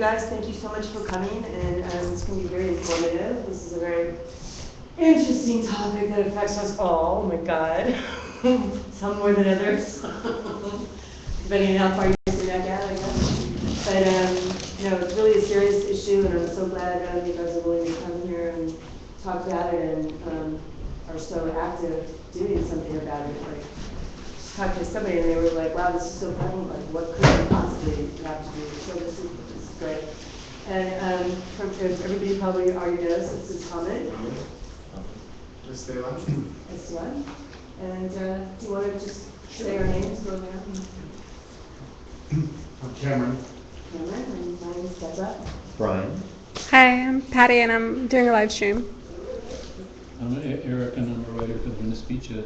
Guys, thank you so much for coming, and it's going to be very informative. This is a very interesting topic that affects us all. Oh my God, some more than others, depending on how far you sit back at, I guess. But it's really a serious issue, and I'm so glad you guys are willing to come here and talk about it, and are so active doing something about it. Like, just talked to somebody, and they were like, "Wow, this is so funny. Like, what could we possibly have to do?" So this is great. And everybody probably already knows, this is Hamid. Esteban. And do you want to just say our names, go around? I'm Cameron. Cameron, and my name is Deborah. Brian. Hi, I'm Patty, and I'm doing a live stream. I'm Eric, and I'm a writer for Venice Beach at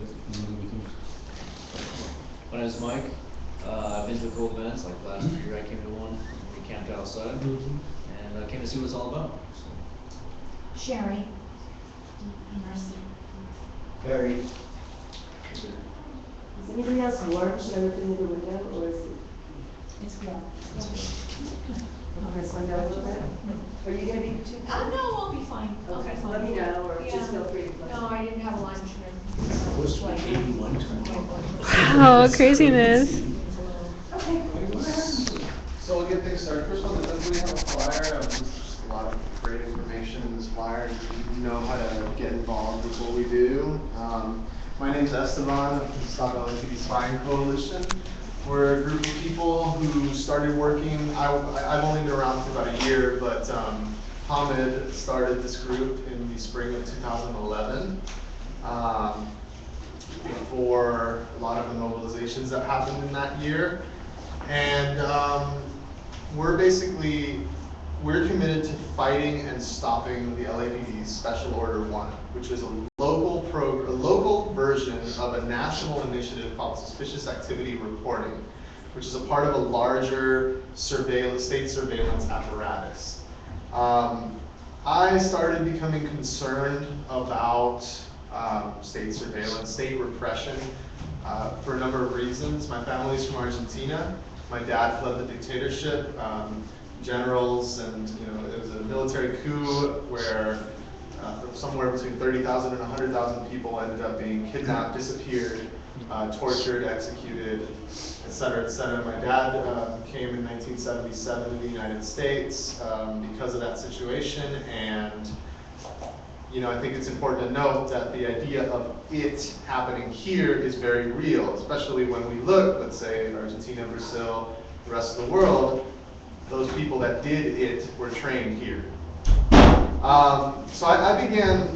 My name is Mike. I've been to a couple events, like last year I came to one. We camped outside, and I came to see what it's all about. So. Sherry. Barry. Is anybody else warm? Should I open the window, or is it? It's warm. I'll press window a little bit. Are you going to be too? No, we'll be fine. Okay, so let me know, or just feel free to. No, I didn't have lunch. Supposed to be 81 Wow, craziness. Okay. So we'll get things started. First of all, does we have a flyer? There's just a lot of great information in this flyer. You know how to get involved with what we do. My name is Esteban of the Stop LAPD Spying Coalition. We're a group of people who started working. I've only been around for about a year, but Hamid started this group in the spring of 2011. For a lot of the mobilizations that happened in that year. And we're committed to fighting and stopping the LAPD's Special Order 1, which is a local version of a national initiative called Suspicious Activity Reporting, which is a part of a larger state surveillance apparatus. I started becoming concerned about state surveillance, state repression, for a number of reasons. My family's from Argentina. My dad fled the dictatorship, generals, and it was a military coup where somewhere between 30,000 and 100,000 people ended up being kidnapped, disappeared, tortured, executed, et cetera, et cetera. My dad came in 1977 to the United States because of that situation, and I think it's important to note that the idea of it happening here is very real, especially when we look, let's say, in Argentina, Brazil, the rest of the world, those people that did it were trained here. So I began,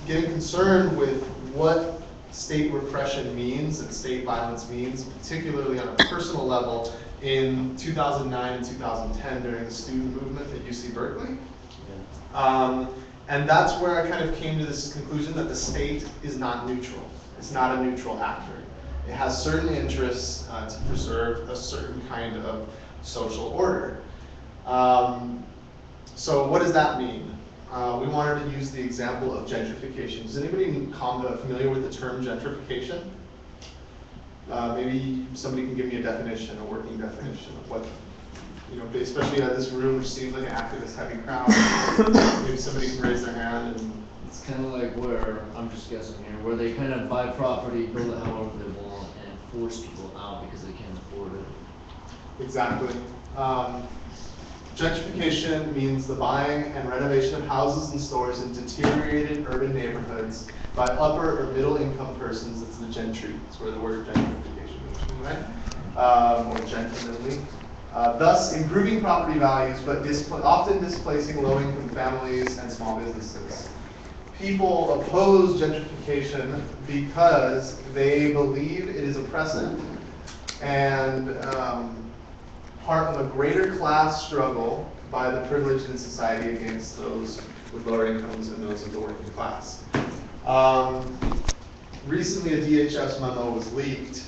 getting concerned with what state repression means and state violence means, particularly on a personal level in 2009 and 2010 during the student movement at UC Berkeley. And that's where I kind of came to this conclusion that the state is not neutral. It's not a neutral actor. It has certain interests to preserve a certain kind of social order. So what does that mean? We wanted to use the example of gentrification. Is anybody familiar with the term gentrification? Maybe somebody can give me a definition, a working definition of what, especially at this room, which seems like an activist-heavy crowd. Maybe somebody can raise their hand. And It's kind of like where, I'm just guessing here, where they kind of buy property, build it however they want, and force people out because they can't afford it. Exactly. Gentrification means the buying and renovation of houses and stores in deteriorated urban neighborhoods by upper or middle income persons. It's the gentry. That's where the word gentrification comes from, right? Or gentlemanly. Thus improving property values, but often displacing low-income families and small businesses. People oppose gentrification because they believe it is oppressive and part of a greater class struggle by the privileged in society against those with lower incomes and those of the working class. Recently, a DHS memo was leaked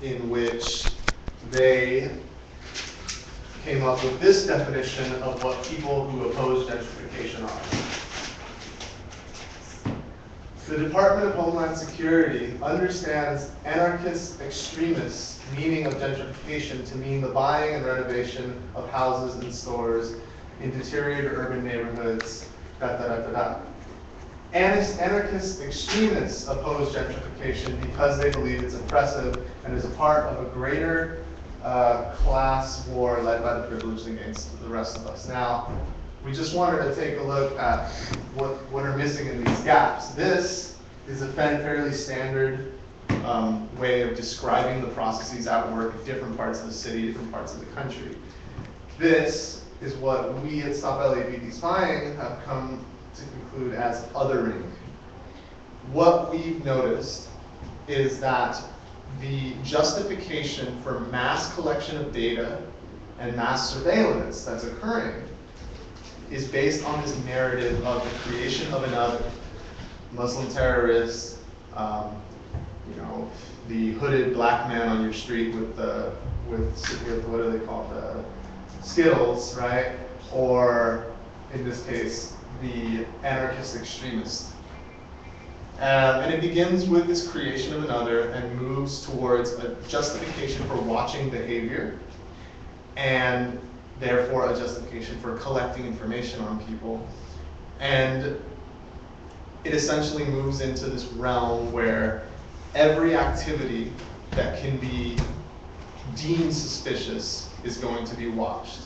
in which they came up with this definition of what people who oppose gentrification are. The Department of Homeland Security understands anarchist extremists' meaning of gentrification to mean the buying and renovation of houses and stores in deteriorated urban neighborhoods, Anarchist extremists oppose gentrification because they believe it's oppressive and is a part of a greater class war led by the privileged against the rest of us. Now, we just wanted to take a look at what are missing in these gaps. This is a fairly standard way of describing the processes at work in different parts of the city, different parts of the country. This is what we at Stop LAPD Spying have come to conclude as othering. What we've noticed is that the justification for mass collection of data and mass surveillance that's occurring is based on this narrative of the creation of another. Muslim terrorists, you know, the hooded black man on your street with what do they call the Skittles, right? Or in this case, the anarchist extremist. And it begins with this creation of another and moves towards a justification for watching behavior and therefore a justification for collecting information on people. And it essentially moves into this realm where every activity that can be deemed suspicious is going to be watched.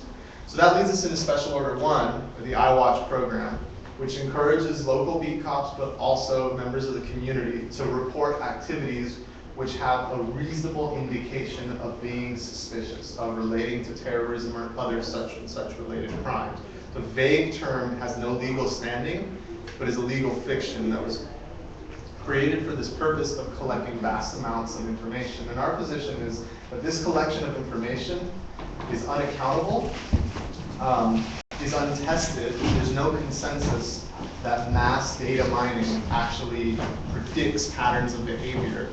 So that leads us into Special Order 1, or the iWatch program, which encourages local beat cops, but also members of the community to report activities which have a reasonable indication of being suspicious, of relating to terrorism or other such and such related crimes. The vague term has no legal standing, but is a legal fiction that was created for this purpose of collecting vast amounts of information. And our position is that this collection of information is unaccountable, is untested. There's no consensus that mass data mining actually predicts patterns of behavior,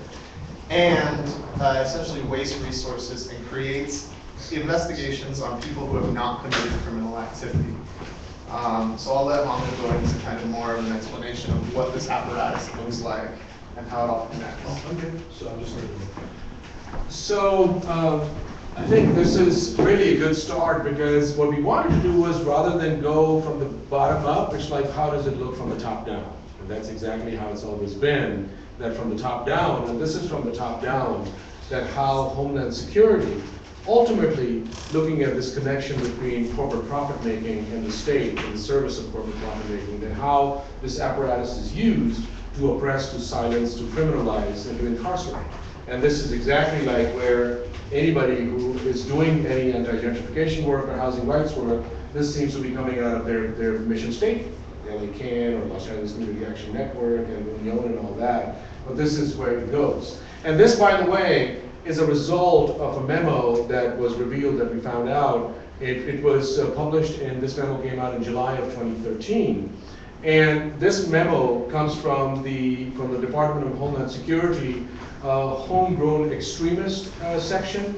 and essentially wastes resources and creates investigations on people who have not committed criminal activity. So I'll let Hamid go into kind of more of an explanation of what this apparatus looks like and how it all connects. Okay, so I'm just going to. So I think this is really a good start, because what we wanted to do was, rather than go from the bottom up, it's like, how does it look from the top down? And that's exactly how it's always been, that from the top down, and this is from the top down, that how Homeland Security, ultimately looking at this connection between corporate profit making and the state in the service of corporate profit making, and how this apparatus is used to oppress, to silence, to criminalize, and to incarcerate. And this is exactly like where anybody who is doing any anti-gentrification work or housing rights work, this seems to be coming out of their mission statement. LA CAN or Los Angeles Community Action Network and Union and all that. But this is where it goes. And this, by the way, is a result of a memo that was revealed, that we found out. It was published, and this memo came out in July of 2013. And this memo comes from the Department of Homeland Security homegrown extremist section,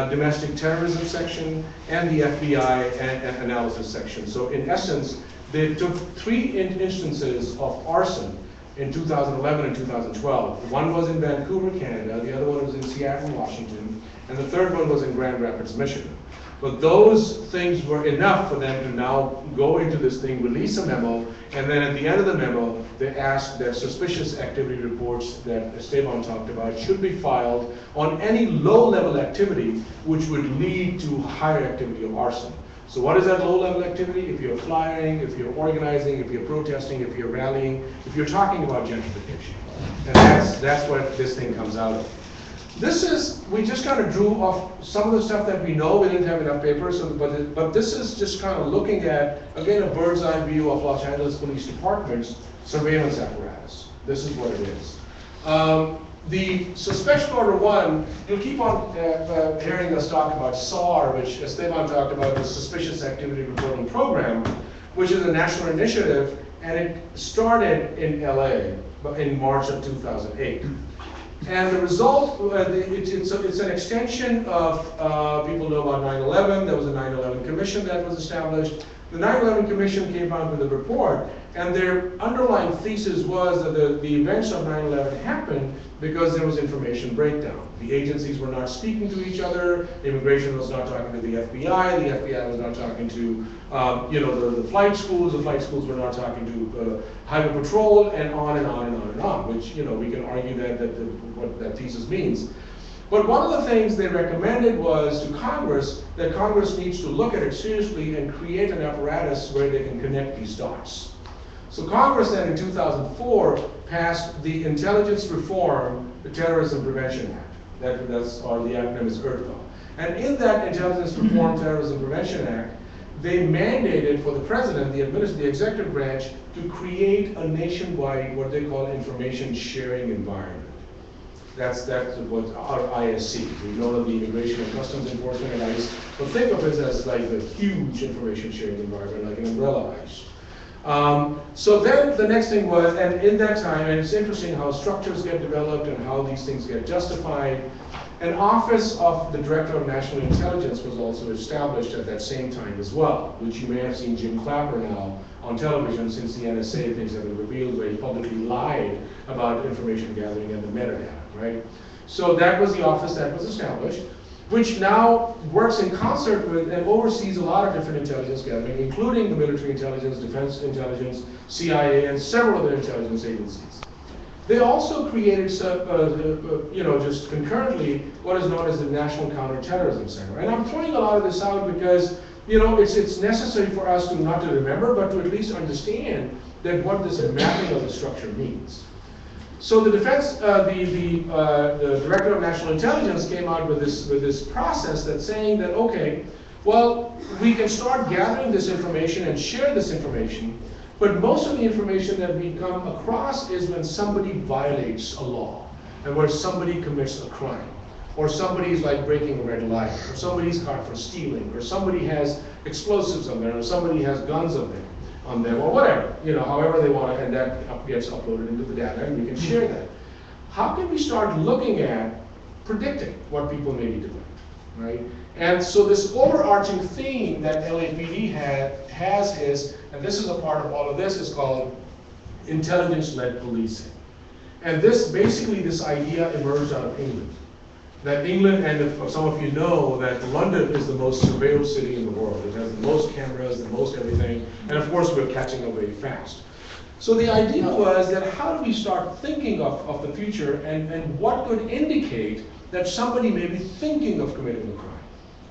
domestic terrorism section, and the FBI analysis section. So in essence, they took 3 instances of arson in 2011 and 2012. One was in Vancouver, Canada, the other one was in Seattle, Washington, and the third one was in Grand Rapids, Michigan. But those things were enough for them to now go into this thing, release a memo, and then at the end of the memo, they asked that suspicious activity reports that Esteban talked about should be filed on any low-level activity which would lead to higher activity of arson. So what is that low-level activity? If you're flying, if you're organizing, if you're protesting, if you're rallying, if you're talking about gentrification. And that's what this thing comes out of. This is, we just kind of drew off some of the stuff that we know. We didn't have enough papers, but this is just kind of looking at, again, a bird's eye view of Los Angeles Police Department's surveillance apparatus. This is what it is. So Special Order 1, you'll keep on hearing us talk about SAR, which Esteban talked about, the Suspicious Activity Reporting Program, which is a national initiative, and it started in LA in March of 2008. And the result, it's an extension of, people know about 9/11, there was a 9/11 commission that was established. the 9/11 Commission came out with a report, and their underlying thesis was that the events of 9/11 happened because there was information breakdown. The agencies were not speaking to each other, immigration was not talking to the FBI was not talking to the flight schools were not talking to Highway Patrol, and on and on and on and on, which we can argue what that thesis means. But one of the things they recommended was to Congress that Congress needs to look at it seriously and create an apparatus where they can connect these dots. So Congress then in 2004 passed the Intelligence Reform, the Terrorism Prevention Act. Or the acronym is IRTA. And in that Intelligence Reform, Terrorism Prevention Act, they mandated for the president, the executive branch, to create a nationwide, what they call information sharing environment. That's what our ISC. We know that the Immigration and Customs Enforcement and ICE, but think of it as like a huge information sharing environment, like an umbrella ICE. So then the next thing was, and in that time, and it's interesting how structures get developed and how these things get justified, an office of the Director of National Intelligence was also established at that same time as well, which you may have seen Jim Clapper now on television since the NSA things have been revealed where he publicly lied about information gathering and the metadata, right? So that was the office that was established, which now works in concert with and oversees a lot of different intelligence gathering, including the military intelligence, defense intelligence, CIA, and several other intelligence agencies. They also created, just concurrently, what is known as the National Counterterrorism Center. And I'm pointing a lot of this out because, it's necessary for us to not to remember, but to at least understand that what this mapping of the structure means. So the the Director of National Intelligence came out with this process that's saying that, okay, well, we can start gathering this information and share this information, but most of the information that we come across is when somebody violates a law, and where somebody commits a crime, or somebody's like breaking a red light, or somebody's caught for stealing, or somebody has explosives on there, or somebody has guns on them, or whatever, however they want to, and that gets uploaded into the data, and we can share that. How can we start looking at predicting what people may be doing, right? And so this overarching theme that LAPD has is, and this is a part of all of this, is called intelligence-led policing. And this idea emerged out of England. That England, and if some of you know that London is the most surveilled city in the world. It has the most cameras, the most everything, and of course we're catching up very fast. So the idea was that how do we start thinking of the future, and what could indicate that somebody may be thinking of committing a crime?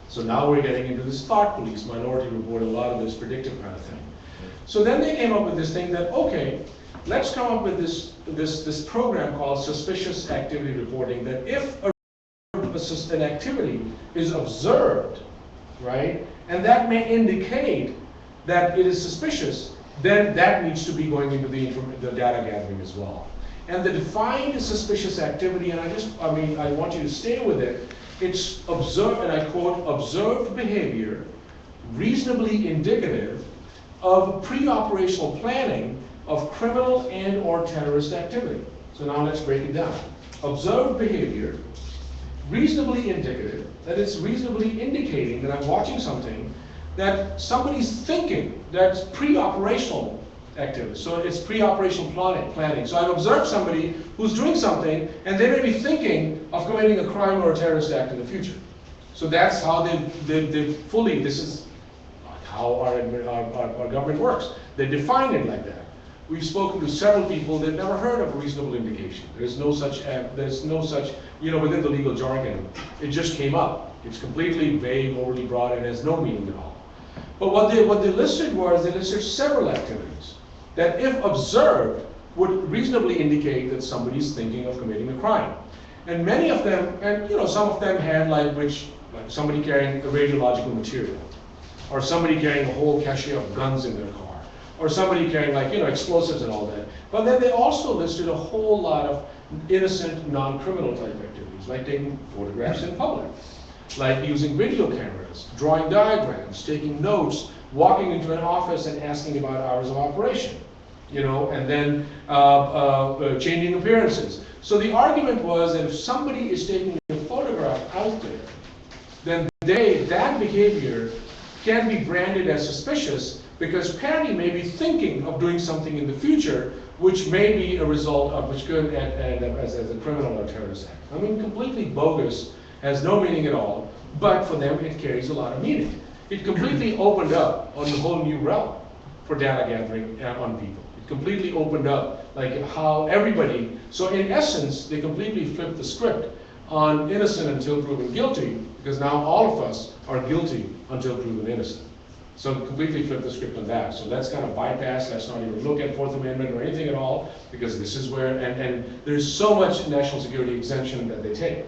So now we're getting into this thought police, Minority Report, a lot of this predictive kind of thing. So then they came up with this thing that, okay, let's come up with this program called suspicious activity reporting, that if an activity is observed, right, and that may indicate that it is suspicious, then that needs to be going into the data gathering as well. And the defined suspicious activity, and I want you to stay with it, it's observed, and I quote, observed behavior reasonably indicative of pre-operational planning of criminal and or terrorist activity. So now let's break it down. Observed behavior reasonably indicative, that it's reasonably indicating that I'm watching something that somebody's thinking, that's pre-operational activity. So it's pre-operational planning. So I've observed somebody who's doing something, and they may be thinking of committing a crime or a terrorist act in the future. So that's how they fully, this is how our government works. They define it like that. We've spoken to several people, they've never heard of reasonable indication. There's no such, within the legal jargon, it just came up. It's completely vague, overly broad, and has no meaning at all. But what they listed was, they listed several activities that, if observed, would reasonably indicate that somebody's thinking of committing a crime. And many of them, and some of them had like somebody carrying a radiological material, or somebody carrying a whole cache of guns in their car, or somebody carrying explosives and all that. But then they also listed a whole lot of innocent, non-criminal type activities, like taking photographs in public, like using video cameras, drawing diagrams, taking notes, walking into an office and asking about hours of operation, and then changing appearances. So the argument was that if somebody is taking a photograph out there, then that behavior can be branded as suspicious because Patty may be thinking of doing something in the future which may be a result of, which could end up as a criminal or terrorist act. I mean, completely bogus, has no meaning at all, but for them it carries a lot of meaning. It completely opened up on a whole new realm for data gathering on people. It completely opened up like how everybody, so in essence, they completely flipped the script on innocent until proven guilty, because now all of us are guilty until proven innocent. So completely flip the script on that. So let's kind of bypass, let's not even look at Fourth Amendment or anything at all, because this is where, and there's so much national security exemption that they take.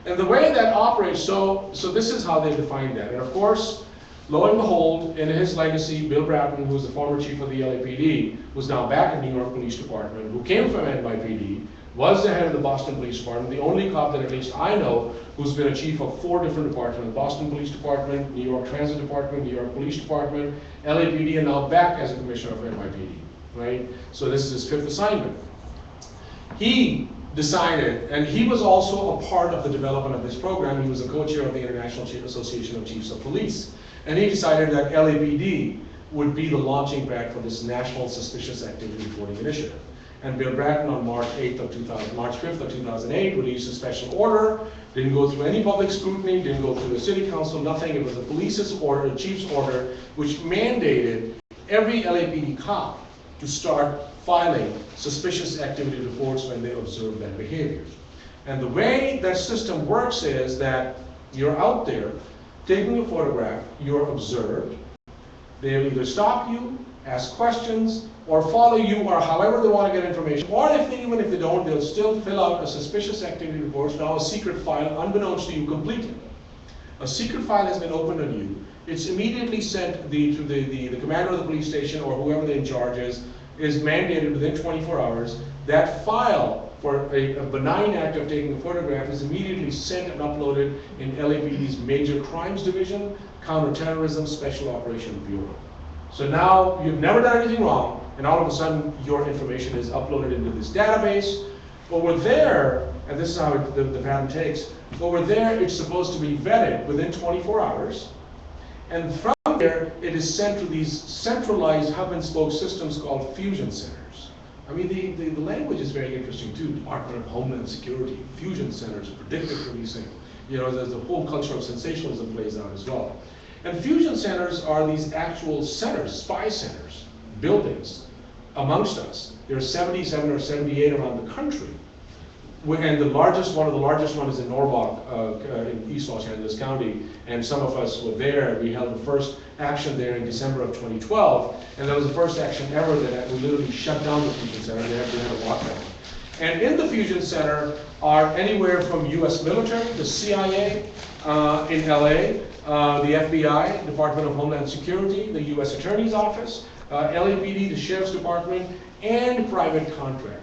And the way that operates, so this is how they define that. And of course, lo and behold, in his legacy, Bill Bratton, who's the former chief of the LAPD, who's now back in New York Police Department, who came from NYPD, was the head of the Boston Police Department, the only cop that at least I know who's been a chief of 4 different departments: Boston Police Department, New York Transit Department, New York Police Department, LAPD, and now back as a commissioner of NYPD, right? So this is his 5th assignment. He decided, and he was also a part of the development of this program. He was a co-chair of the International Association of Chiefs of Police. And he decided that LAPD would be the launching pad for this National Suspicious Activity Reporting Initiative. And Bill Bratton on March 5th of 2008 released a special order, didn't go through any public scrutiny, didn't go through the city council, nothing. It was the police's order, the chief's order, which mandated every LAPD cop to start filing suspicious activity reports when they observe that behavior. And the way that system works is that you're out there taking a photograph, you're observed, they'll either stop you, ask questions, or follow you, or however they want to get information. Or even if they don't, they'll still fill out a suspicious activity report, now a secret file, unbeknownst to you, completed. A secret file has been opened on you. It's immediately sent to the commander of the police station or whoever the in charge is mandated within 24 hours. That file for a benign act of taking a photograph is immediately sent and uploaded in LAPD's Major Crimes Division, Counterterrorism Special Operations Bureau. So now you've never done anything wrong, and all of a sudden your information is uploaded into this database. Over there, and this is how the pattern takes, over there it's supposed to be vetted within 24 hours. And from there, it is sent to these centralized hub and spoke systems called fusion centers. I mean, the language is very interesting too. Department of Homeland Security, fusion centers, predictive policing. You know, there's a whole culture of sensationalism plays out as well. And fusion centers are these actual centers, spy centers, buildings amongst us. There are 77 or 78 around the country. And one of the largest one is in Norwalk, in East Los Angeles County, and some of us were there. We held the first action there in December of 2012, and that was the first action ever that we literally shut down the fusion center. They had a lockdown. And in the fusion center are anywhere from U.S. military, the CIA in LA, the FBI, Department of Homeland Security, the U.S. Attorney's Office, LAPD, the Sheriff's Department, and private contractors.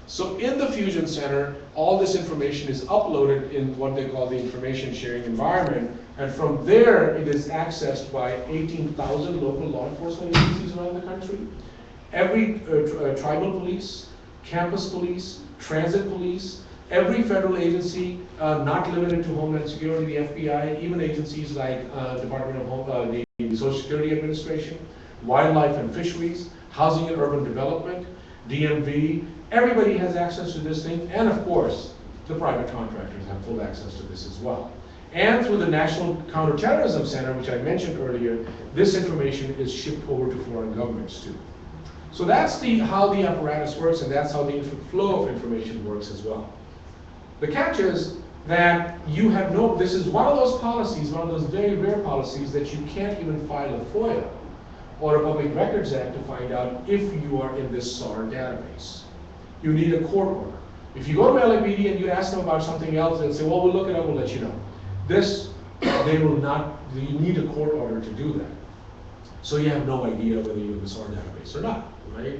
So in the Fusion Center, all this information is uploaded in what they call the information sharing environment, and from there it is accessed by 18,000 local law enforcement agencies around the country. Every tribal police, campus police, transit police, every federal agency, not limited to Homeland Security, the FBI, even agencies like Department of the Social Security Administration, Wildlife and Fisheries, Housing and Urban Development, DMV, everybody has access to this thing, and of course, the private contractors have full access to this as well. And through the National Counterterrorism Center, which I mentioned earlier, this information is shipped over to foreign governments too. So that's how the apparatus works, and that's how the flow of information works as well. The catch is that you have this is one of those policies, one of those very rare policies that you can't even file a FOIA or a Public Records Act to find out if you are in this SAR database. You need a court order. If you go to LAPD and you ask them about something else, they'll say, well, we'll look it up, we'll let you know. This, they will not, you need a court order to do that. So you have no idea whether you're in the SAR database or not, right?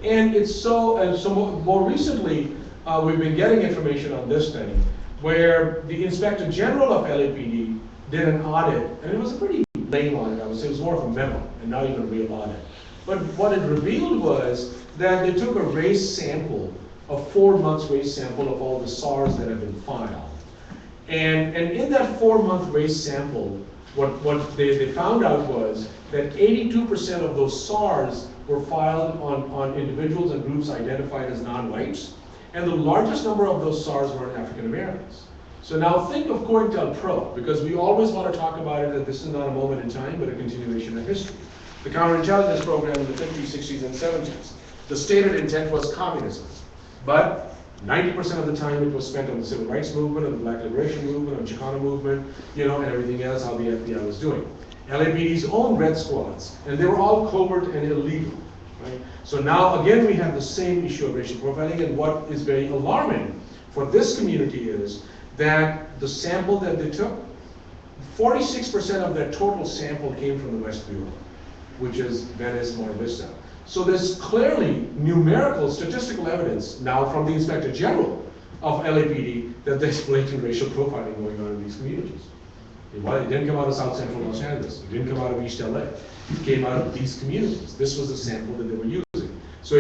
And it's more recently, we've been getting information on this thing, where the Inspector General of LAPD did an audit, and it was a pretty lame audit, I would say. It was more of a memo, and not even a real audit. But what it revealed was that they took a race sample, a 4-month race sample of all the SARs that have been filed. And in that 4-month race sample, what they found out was that 82% of those SARs were filed on individuals and groups identified as non-whites, and the largest number of those SARs were in African Americans. So now think of COINTELPRO, because we always want to talk about it that this is not a moment in time, but a continuation of history. The counterintelligence program in the 50s, 60s, and 70s. The stated intent was communism, but 90% of the time it was spent on the civil rights movement, on the black liberation movement, on Chicano movement, and everything else, how the FBI was doing. LAPD's own red squads, and they were all covert and illegal, right? So now again we have the same issue of racial profiling, and what is very alarming for this community is that the sample that they took, 46% of that total sample came from the West Bureau, which is Venice, Mar Vista. So there's clearly numerical statistical evidence now from the Inspector General of LAPD that there's blatant racial profiling going on in these communities. It didn't come out of South Central Los Angeles. It didn't come out of East LA. It came out of these communities. This was the sample that they were using. So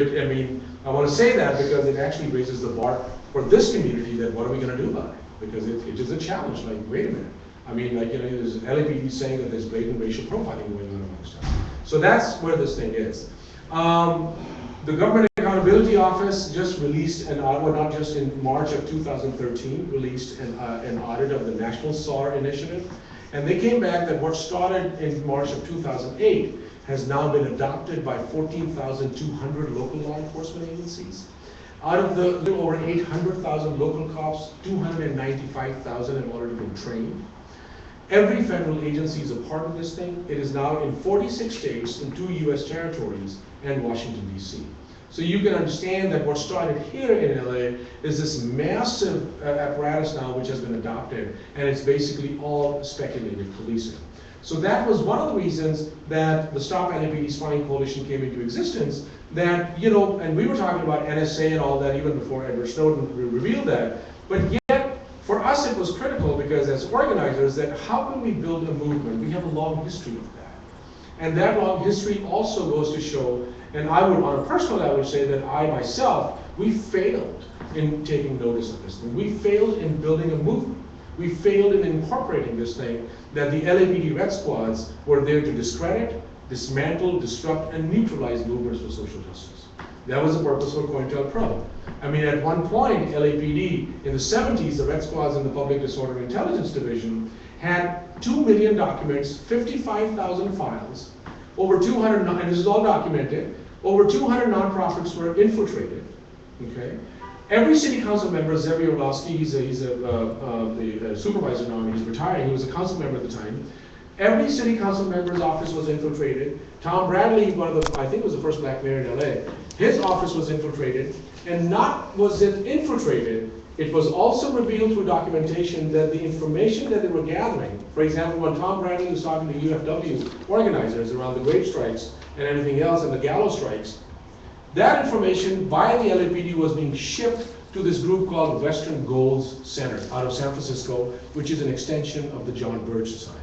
I want to say that because it actually raises the bar for this community that what are we going to do about it? Because it is a challenge. Like, wait a minute. There's LAPD saying that there's blatant racial profiling going on amongst us. So that's where this thing is. The Government Accountability Office just released an audit, well, not just in March of 2013, released an audit of the National SAR Initiative. And they came back that what started in March of 2008 has now been adopted by 14,200 local law enforcement agencies. Out of the little over 800,000 local cops, 295,000 have already been trained. Every federal agency is a part of this thing. It is now in 46 states, in 2 US territories, and Washington, DC. So you can understand that what started here in LA is this massive apparatus now which has been adopted, and it's basically all speculative policing. So that was one of the reasons that the Stop LAPD Spying Coalition came into existence, that, and we were talking about NSA and all that even before Edward Snowden revealed that, but yet, for us it was critical because as organizers that how can we build a movement? We have a long history of that. And that long history also goes to show, and I would on a personal level say that I myself, we failed in taking notice of this thing. We failed in building a movement. We failed in incorporating this thing that the LAPD Red Squads were there to discredit, dismantle, disrupt, and neutralize movements for social justice. That was the purpose for COINTELPRO. At one point, LAPD, in the 70s, the Red Squads in the Public Disorder Intelligence Division had 2 million documents, 55,000 files, over 200, and this is all documented, over 200 nonprofits were infiltrated, okay? Every city council member, Xavier Orlowski, he's the supervisor now, and he's retiring, he was a council member at the time. Every city council member's office was infiltrated. Tom Bradley, I think was the first black mayor in LA, his office was infiltrated, and not was it infiltrated, it was also revealed through documentation that the information that they were gathering, for example, when Tom Bradley was talking to UFW organizers around the grade strikes and everything else and the gallows strikes, that information via the LAPD was being shipped to this group called Western Goals Center out of San Francisco, which is an extension of the John Birch Society.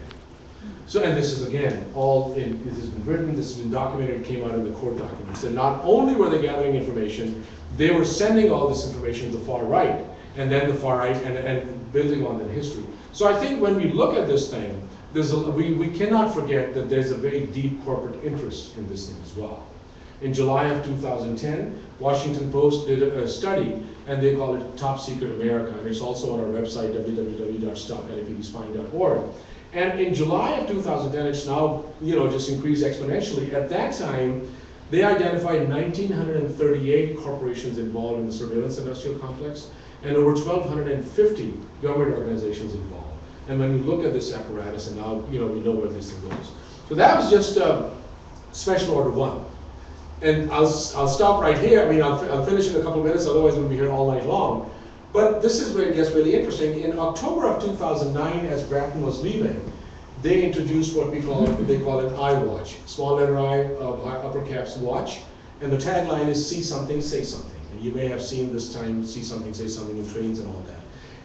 So, and this is again, this has been written, this has been documented, it came out in the court documents. And not only were they gathering information, they were sending all this information to the far right, and then the far right, and building on that history. So I think when we look at this thing, we cannot forget that there's a very deep corporate interest in this thing as well. In July of 2010, Washington Post did a study, and they call it Top Secret America, and it's also on our website, www.stoplapdspying.org. And in July of 2010, it's now, just increased exponentially. At that time, they identified 1,938 corporations involved in the surveillance industrial complex, and over 1,250 government organizations involved. And when you look at this apparatus, and now, we know where this thing goes. So that was just Special Order 1. And I'll stop right here. I'll finish in a couple of minutes, otherwise we'll be here all night long. But this is where it gets really interesting. In October of 2009, as Bratton was leaving, they introduced what they call an iWatch, small letter I, upper caps watch, and the tagline is "See something, say something." And you may have seen this time, "See something, say something" in trains and all that.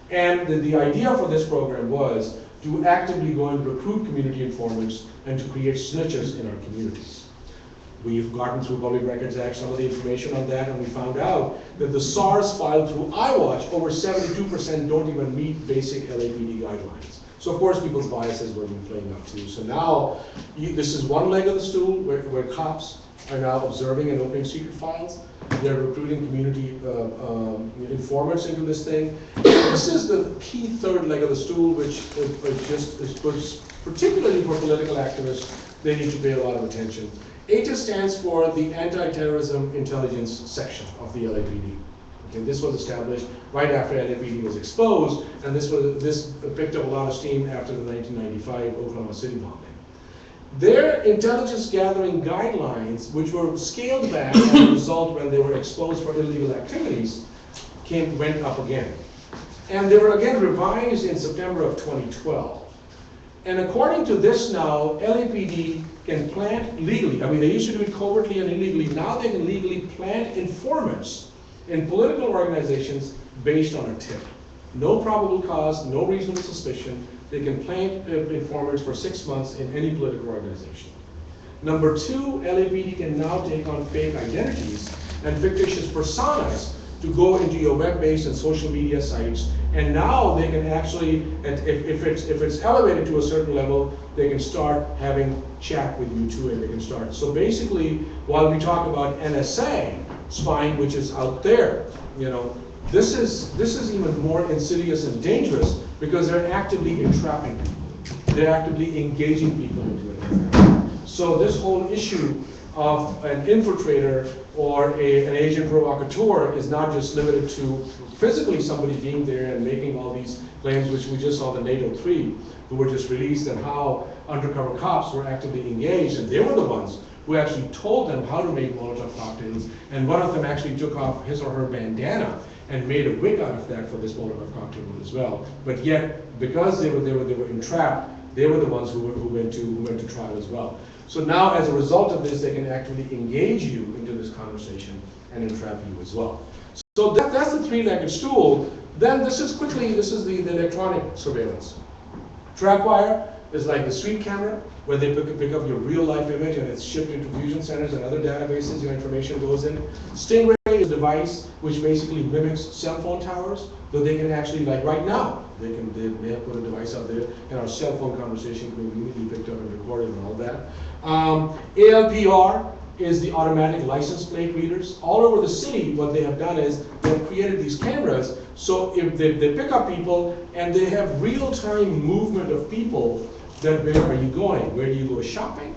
And the idea for this program was to actively go and recruit community informants and to create snitches in our communities. We've gotten through Public Records Act some of the information on that, and we found out that the SARs filed through iWatch, over 72% don't even meet basic LAPD guidelines. So of course, people's biases were playing out too. So now, this is one leg of the stool where cops are now observing and opening secret files. They're recruiting community informants into this thing. This is the key third leg of the stool, which particularly for political activists, they need to pay a lot of attention. ATIS stands for the Anti-Terrorism Intelligence Section of the LAPD. Okay, this was established right after LAPD was exposed, and this picked up a lot of steam after the 1995 Oklahoma City bombing. Their intelligence gathering guidelines, which were scaled back as a result when they were exposed for illegal activities, went up again. And they were again revised in September of 2012. And according to this now, LAPD can plant legally, I mean they used to do it covertly and illegally, now they can legally plant informants in political organizations based on a tip. No probable cause, no reasonable suspicion. They can plant informants for 6 months in any political organization. Number two, LAPD can now take on fake identities and fictitious personas to go into your web-based and social media sites. And now they can actually, if it's elevated to a certain level, they can start having chat with you too, and they can start. So basically, while we talk about NSA spying, which is out there, you know, this is even more insidious and dangerous because they're actively entrapping people. They're actively engaging people into it. So this whole issue of an infiltrator or an agent provocateur is not just limited to physically somebody being there and making all these claims, which we just saw the NATO 3, who were just released, and how undercover cops were actively engaged, and they were the ones who actually told them how to make Molotov cocktails, and one of them actually took off his or her bandana and made a wig out of that for this Molotov cocktail as well. But yet, because they were entrapped, they were the ones who went to trial as well. So now, as a result of this, they can actually engage you into this conversation and entrap you as well. So that's the three-legged stool. Then this is the electronic surveillance. TrackWire is like the street camera, where they pick up your real-life image and it's shipped into fusion centers and other databases, your information goes in. Stingray is a device which basically mimics cell phone towers, so they can actually, like right now, they have put a device out there, and our cell phone conversation can be immediately picked up and recorded and all that. ALPR is the automatic license plate readers. All over the city, what they have done is they've created these cameras, so if they pick up people and they have real-time movement of people, that where are you going? Where do you go shopping?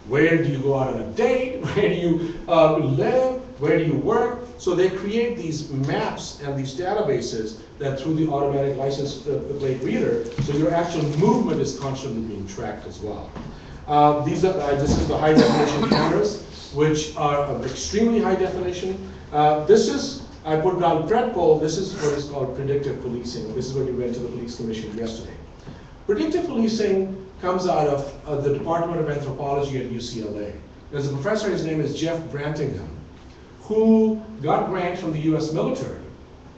Where do you go out on a date? Where do you live? Where do you work? So they create these maps and these databases that through the automatic license plate reader, so your actual movement is constantly being tracked as well. This is the high definition cameras, which are extremely high definition. I put down Predpol. This is what is called predictive policing. This is what we went to the police commission yesterday. Predictive policing comes out of the Department of Anthropology at UCLA. There's a professor, his name is Jeff Brantingham, who got grants from the US military.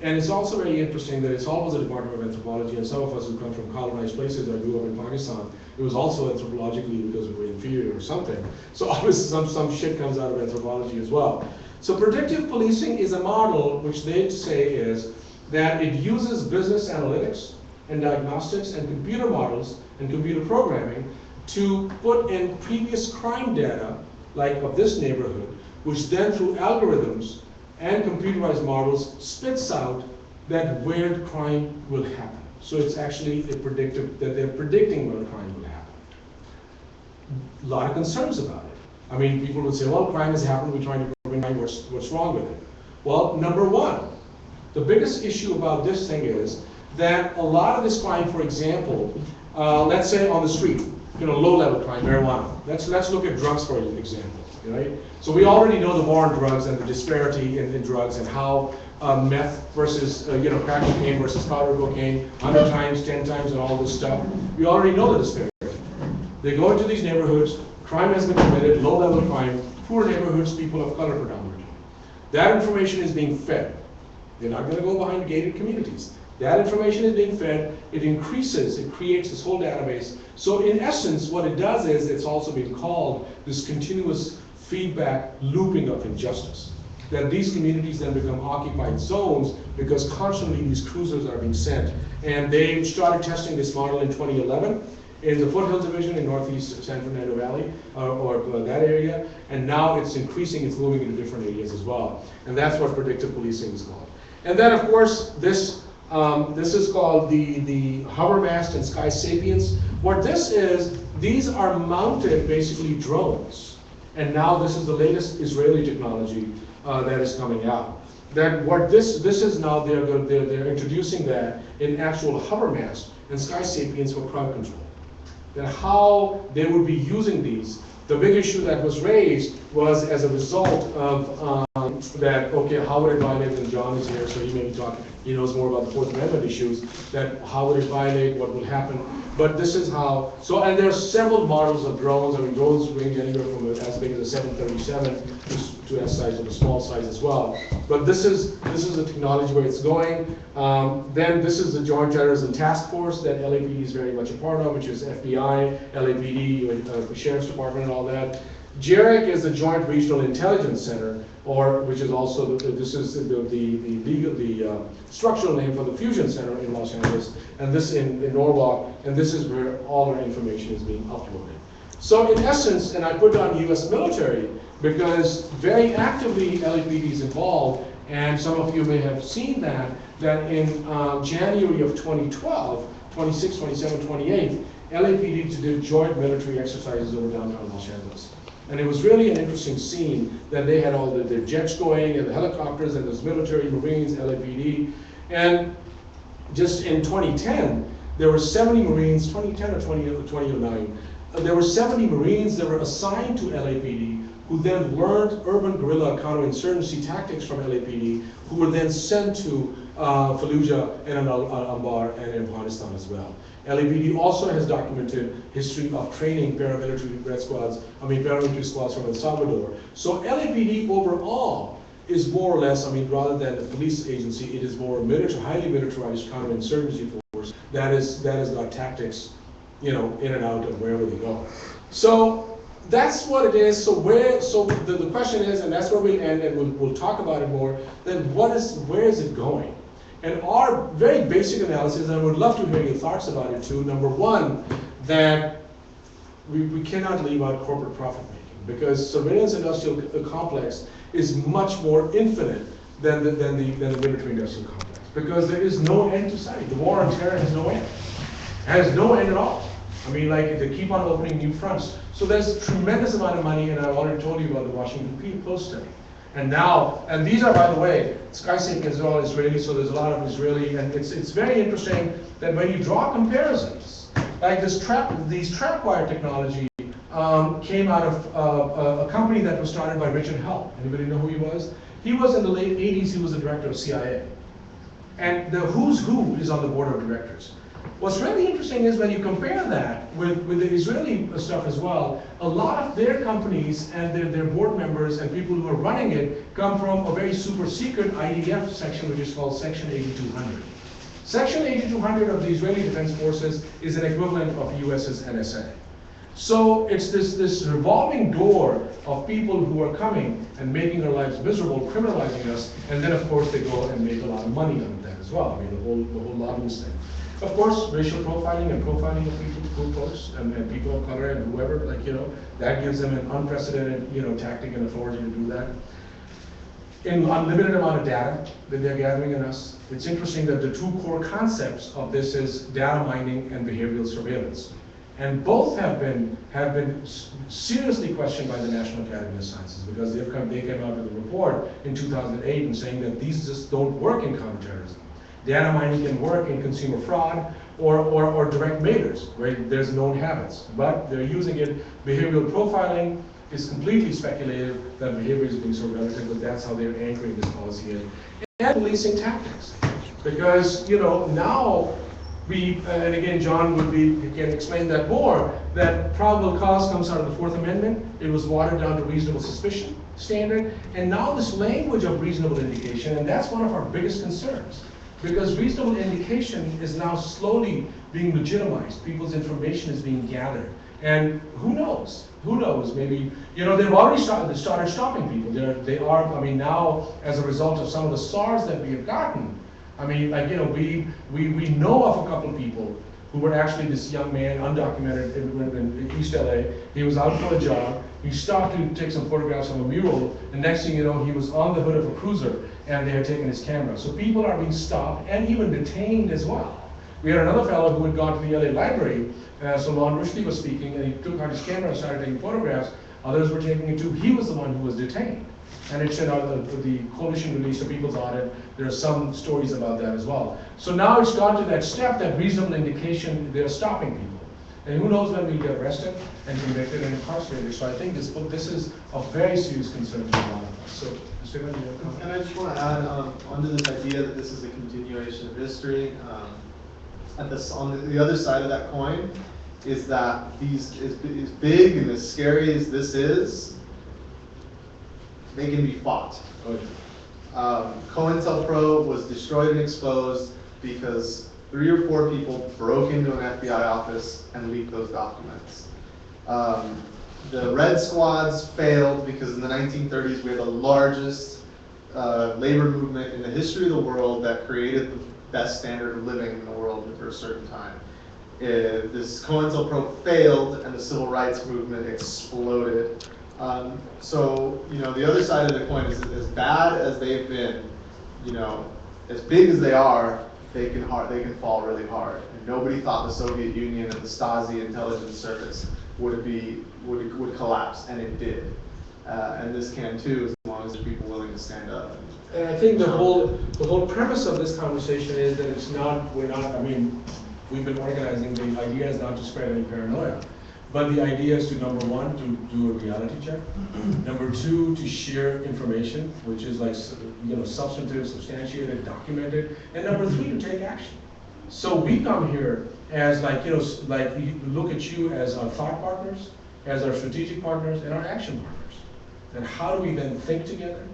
And it's also very interesting that it's always a Department of Anthropology, and some of us who come from colonized places, I grew up in Pakistan, it was also anthropologically because we were inferior or something. So obviously some shit comes out of anthropology as well. So predictive policing is a model which they say is that it uses business analytics and diagnostics and computer models and computer programming to put in previous crime data, like of this neighborhood, which then through algorithms and computerized models spits out that where crime will happen. So it's actually that they're predicting where crime will happen. A lot of concerns about it. I mean, people would say, well, crime has happened, we're trying to prevent crime, what's wrong with it? Well, number one, the biggest issue about this thing is that a lot of this crime, for example, let's say on the street, low-level crime, marijuana. Let's look at drugs for example, right? So we already know the war on drugs and the disparity in drugs and how meth versus crack cocaine versus powder cocaine, 100 times, 10 times, and all this stuff. We already know the disparity. They go into these neighborhoods, crime has been committed, low-level crime, poor neighborhoods, people of color predominantly. That information is being fed. They're not going to go behind gated communities. That information is being fed, it increases, it creates this whole database. So in essence, what it does is it's also being called this continuous feedback looping of injustice. that these communities then become occupied zones because constantly these cruisers are being sent. And they started testing this model in 2011 in the Foothills Division in Northeast San Fernando Valley, or that area, and now it's increasing, it's moving into different areas as well. And that's what predictive policing is called. And then of course, this is called the Harbormaster and Sky Sapiens. What this is, these are mounted basically drones. And now this is the latest Israeli technology that is coming out. That what this is now, they're introducing that in actual Harbormaster and Sky Sapiens for crowd control. Then how they would be using these. The big issue that was raised was as a result of that, okay, how would it violate, and John is here, so he may be talking, he knows more about the Fourth Amendment issues, that how would it violate, what will happen. But this is how, so, and there are several models of drones. I mean, drones range anywhere from as big as a 737 to as size of a small size as well. But this is the technology where it's going. Then this is the Joint Terrorism Task Force that LAPD is very much a part of, which is FBI, LAPD, the Sheriff's Department and all that. JERIC is the Joint Regional Intelligence Center, or which is also this is the structural name for the Fusion Center in Los Angeles, and this in Norwalk, and this is where all our information is being uploaded. So in essence, and I put on U.S. military because very actively LAPD is involved, and some of you may have seen that in January of 2012, 26, 27, 28, LAPD did joint military exercises over downtown Los Angeles. And it was really an interesting scene that they had all their jets going and the helicopters and there's military, Marines, LAPD. And just in 2010, there were 70 Marines, 2010 or 2009, there were 70 Marines that were assigned to LAPD who then learned urban guerrilla counterinsurgency tactics from LAPD, who were then sent to Fallujah and Anbar and Afghanistan as well. LAPD also has documented history of training paramilitary squads from El Salvador. So LAPD overall is more or less, I mean, rather than a police agency, it is more a highly militarized counterinsurgency force that is got tactics, you know, in and out of wherever they go. So that's what it is. So the question is, and that's where we'll end, and we'll talk about it more. Then where is it going? And our very basic analysis, and I would love to hear your thoughts about it too. Number one, that we cannot leave out corporate profit making, because surveillance industrial complex is much more infinite than the military industrial complex, because there is no end to sight. The war on terror has no end. It has no end at all. I mean, like, they keep on opening new fronts. So there's a tremendous amount of money, and I've already told you about the Washington Post study. And now, and these are, by the way, Sky Sapiens are all Israeli, so there's a lot of Israeli, and it's very interesting that when you draw comparisons, like these trapwire technology came out of a company that was started by Richard Hell. Anybody know who he was? He was in the late 80s, he was the director of CIA. And the who's who is on the board of directors. What's really interesting is when you compare that with the Israeli stuff as well, a lot of their companies and their board members and people who are running it come from a very super secret IDF section, which is called Section 8200. Section 8200 of the Israeli Defense Forces is an equivalent of US's NSA. So it's this revolving door of people who are coming and making our lives miserable, criminalizing us, and then of course they go and make a lot of money on that as well. I mean, the whole lobbyist thing. Of course, racial profiling and profiling of people, folks, and people of color and whoever, like, you know, that gives them an unprecedented, you know, tactic and authority to do that. In unlimited amount of data that they're gathering in us. It's interesting that the two core concepts of this is data mining and behavioral surveillance. And both have been seriously questioned by the National Academy of Sciences, because they came out with a report in 2008 and saying that these just don't work in counterterrorism. Data mining can work in consumer fraud or direct mailers, where there's known habits. But they're using it. Behavioral profiling is completely speculative. That behavior is being so relative, but that's how they're anchoring this policy in. And policing tactics. Because, you know, now and again, John can explain that more, that probable cause comes out of the Fourth Amendment. It was watered down to reasonable suspicion standard. And now this language of reasonable indication, and that's one of our biggest concerns. Because reasonable indication is now slowly being legitimized. People's information is being gathered. And who knows? Who knows? Maybe, you know, they've already started stopping people. They are, I mean, now, as a result of some of the SARS that we have gotten, I mean, like, you know, we know of a couple of people who were actually this young man, undocumented, in East LA. He was out for a jog. He stopped to take some photographs of a mural, and next thing you know, he was on the hood of a cruiser, and they had taken his camera. So people are being stopped and even detained as well. We had another fellow who had gone to the LA library, so Lon Rushdie was speaking, and he took out his camera and started taking photographs. Others were taking it too. He was the one who was detained. And it turned out that the coalition released a people's audit. There are some stories about that as well. So now it's gone to that step, that reasonable indication they're stopping people. And who knows when we get arrested and convicted and incarcerated. So I think this is a very serious concern to a lot of us. So, Mr. Evans, you have a comment? And I just want to add onto this idea that this is a continuation of history. On the other side of that coin is that as big and as scary as this is, they can be fought. COINTELPRO was destroyed and exposed because 3 or 4 people broke into an FBI office and leaked those documents. The Red Squads failed because in the 1930s we had the largest labor movement in the history of the world that created the best standard of living in the world for a certain time. This COINTELPRO failed and the civil rights movement exploded. So, you know, the other side of the coin is as bad as they've been, you know, as big as they are, they can fall really hard. And nobody thought the Soviet Union and the Stasi intelligence service would collapse, and it did. And this can too, as long as there are people willing to stand up. And I think the whole premise of this conversation is that I mean, we've been organizing, the idea is not to spread any paranoia. But the idea is to, number one, to do a reality check. Number two, to share information, which is like, you know, substantive, substantiated, documented. And number three, to take action. So we come here as like, you know, like we look at you as our thought partners, as our strategic partners, and our action partners. And how do we then think together?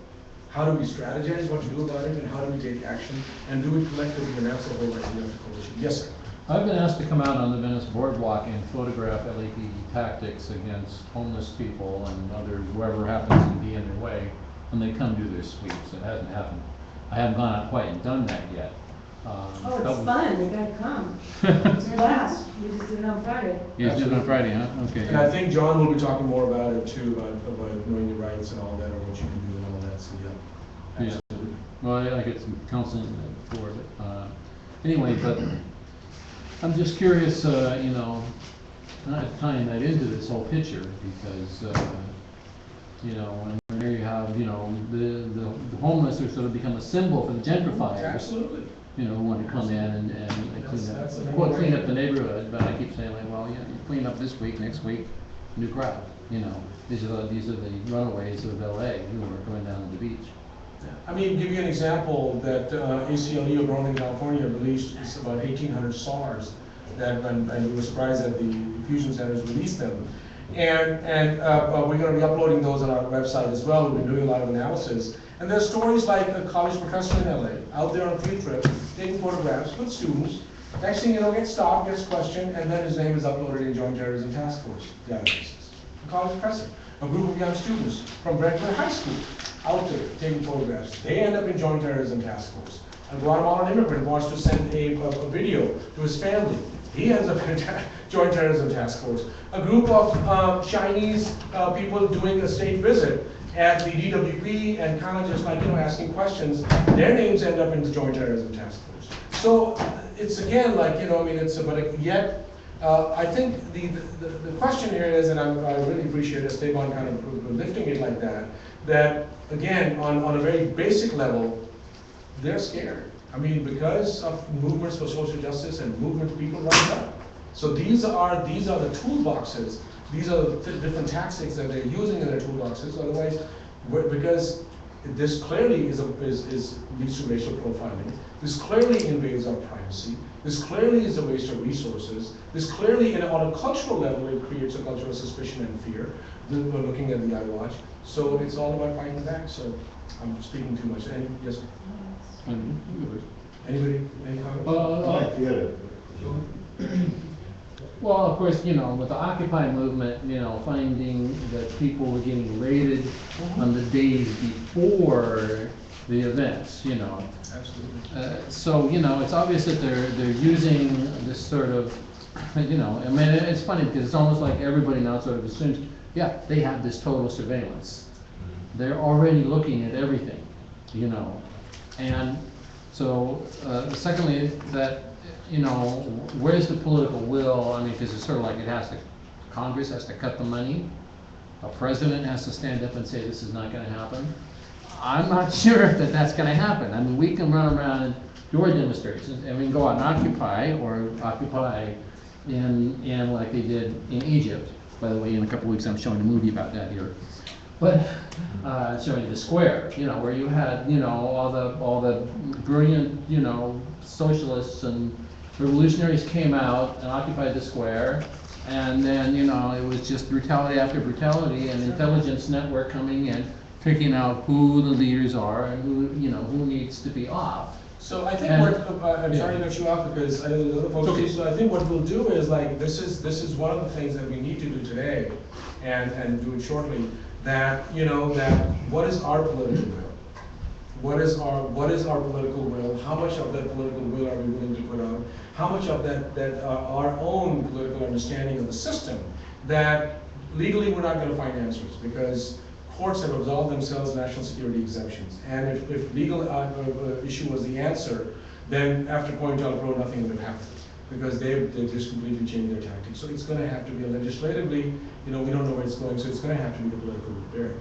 How do we strategize what to do about it? And how do we take action? And do it collectively, and that's the whole idea of the coalition. Yes, sir. I've been asked to come out on the Venice boardwalk and photograph LAPD tactics against homeless people and other, whoever happens to be in their way when they come do their sweeps. It hasn't happened. I haven't gone out quite and done that yet. Oh, it's fun, you gotta come. It's your last, we just did it on Friday. You just did it on Friday, huh? Okay. And I think John will be talking more about it too, about knowing your rights and all that, or what you can do and all that, so yeah. Absolutely. Well, I get some counseling for it. Anyway, but I'm just curious, you know, tying that into this whole picture, because, you know, when there you have, you know, the homeless are sort of become a symbol for the gentrifiers. Absolutely. You know, who want to come in and clean up the neighborhood, but I keep saying, like, well, yeah, you clean up this week, next week, new crowd. You know, these are the runaways of LA who are going down to the beach. I mean, give you an example that ACLU of Northern California released about 1,800 SARs, and we were surprised that the infusion centers released them. And we're going to be uploading those on our website as well. We've been doing a lot of analysis. And there's stories like a college professor in LA, out there on a field trip, taking photographs with students. Next thing you know, gets stopped, gets questioned, and then his name is uploaded in Joint Terrorism Task Force databases. A college professor, a group of young students from Brentwood High School, out there taking photographs. They end up in Joint Terrorism Task Force. A Guatemalan immigrant wants to send a video to his family. He ends up in Joint Terrorism Task Force. A group of Chinese people doing a state visit at the DWP and kind of just like, you know, asking questions. Their names end up in the Joint Terrorism Task Force. So it's again like, you know, I mean, it's, but yet, I think the question here is, and I really appreciate Esteban kind of lifting it like that, that again, on a very basic level, they're scared. I mean, because of movements for social justice and movements, people rise up. So these are the toolboxes. These are the different tactics that they're using in their toolboxes. Otherwise, because this clearly leads to racial profiling. This clearly invades our privacy. This clearly is a waste of resources. This clearly, on a cultural level, it creates a culture of suspicion and fear. We're looking at the iWatch. So it's all about fighting back. So I'm speaking too much. Yes? Anybody? Any comments? I like theater. Well, of course, you know, with the Occupy movement, you know, finding that people were getting raided on the days before the events, you know. Absolutely. So, you know, it's obvious that they're using this sort of, you know, I mean, it's funny because it's almost like everybody now sort of assumes, yeah, they have this total surveillance. They're already looking at everything, you know. And so, secondly, that, you know, where's the political will? I mean, because it's sort of like it has to, Congress has to cut the money. A president has to stand up and say this is not gonna happen. I'm not sure that that's gonna happen. I mean, we can run around and do our demonstrations, and we can go out and occupy, or occupy in like they did in Egypt. By the way, in a couple weeks, I'm showing a movie about that here. But, showing you the square, you know, where you had, you know, all the brilliant, you know, socialists and revolutionaries came out and occupied the square. And then, you know, it was just brutality after brutality, and intelligence network coming in, picking out who the leaders are and who, you know, who needs to be off. So I think And- what, I'm sorry to cut you off because I know there's other folks. Okay. So I think what we'll do is like, this is one of the things that we need to do today and do it shortly. That, you know, that what is our political will? What is our political will? How much of that political will are we willing to put out? How much of that our own political understanding of the system that legally we're not gonna find answers because courts have absolved themselves national security exemptions. And if legal issue was the answer, then after COINTELPRO, nothing would have happened because they've just completely changed their tactics. So it's gonna have to be legislatively, you know, we don't know where it's going, so it's gonna have to be the political will there.